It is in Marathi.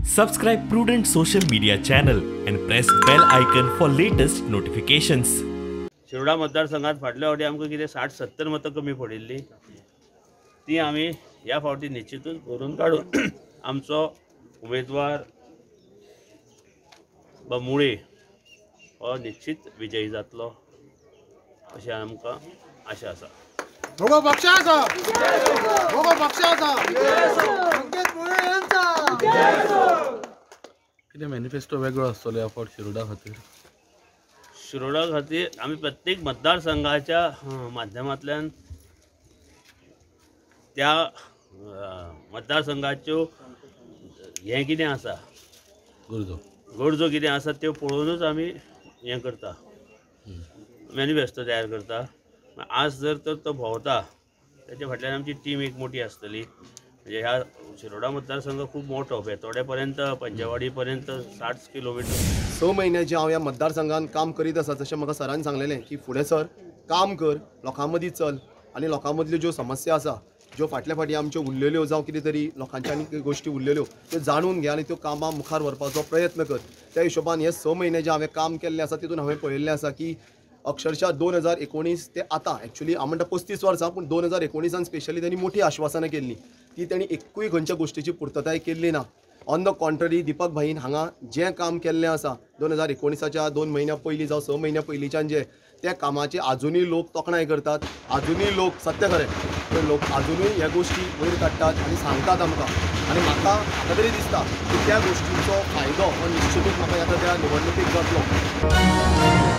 Subscribe Prudent social media channel and press bell icon for latest notifications. Shiroda मतदारसंघात फाटल्या फावटी आमकां कितें 60-70 मतां कमी पडिल्ली ती आमी ह्या फावटी निश्चितूच भरून काडून आमचो उमेदवार मुळे हो निश्चित विजयी जातलो अशें आमकां आशा आसा. भोगो पक्षाचा भोगो पक्षाचा संकेत मुळे यांचा कितें मॅनिफेस्टो वेगळो आसतलो ह्या फावट शिरोडा खातीर. शिरोडा खातीर आमी प्रत्येक मतदारसंघाच्या माध्यमांतल्यान त्या मतदारसंघाच्यो हें कितें आसा गरजो कितें आसा त्यो पळोवनूच आमी हें करता मॅनिफेस्टो तयार करता. आज जर तर तो भोंवता त्याच्या फाटल्यान आमची टीम एक मोठी आसतली. म्हणजे ह्या शिरोडा मतदारसंघ खूब मोठो बेतोडे पर्यंत पंचवाडी पर्यंत 60 किलोमीटर. 6 म्हयन्याचे हांव ह्या मतदारसंघान काम करीत आसा. जशें म्हाका सरान सांगलेलें की फुडें सर काम कर, लोकां मदीं चल आनी लोकां मदल्यो ज्यो समस्या आसा ज्यो फाटल्या फाटी आमच्यो उरलेल्यो जावं कितें तरी लोकांच्या आनी गोश्टी उरलेल्यो त्यो जाणून घे आनी त्यो कामां मुखार व्हरपाचो प्रयत्न कर. त्या हिशोबान हे 6 म्हयने जे हांवें काम केल्लें आसा तितून हांवें पळयल्लें आसा की अक्षरशः 2019 ते आतां एक्चुअली हांव म्हणटा 35 वर्सां पूण 2019 स्पेशली त्यांनी मोठी आश्वासनां केल्ली ती तेणी एकूय खंयच्या गोश्टीची पुर्तताय केल्ली ना. ऑन द कॉन्ट्ररी दीपक भाईन हांगा जें काम केल्लें आसा 2019च्या 2 म्हयन्या पयलीं जावं 6 म्हयन्या पयलींच्यान जे त्या कामाचे आजुनूय लोक तोखणाय करतात. आजुनूय लोक सत्य खरें ते लोक आजुनूय ह्या गोश्टी वयर काडटात आनी सांगतात आमकां. आनी म्हाका तरी दिसता की त्या गोश्टींचो फायदो हो निश्चितूच म्हाका आतां त्या निवडणुकीक जातलो.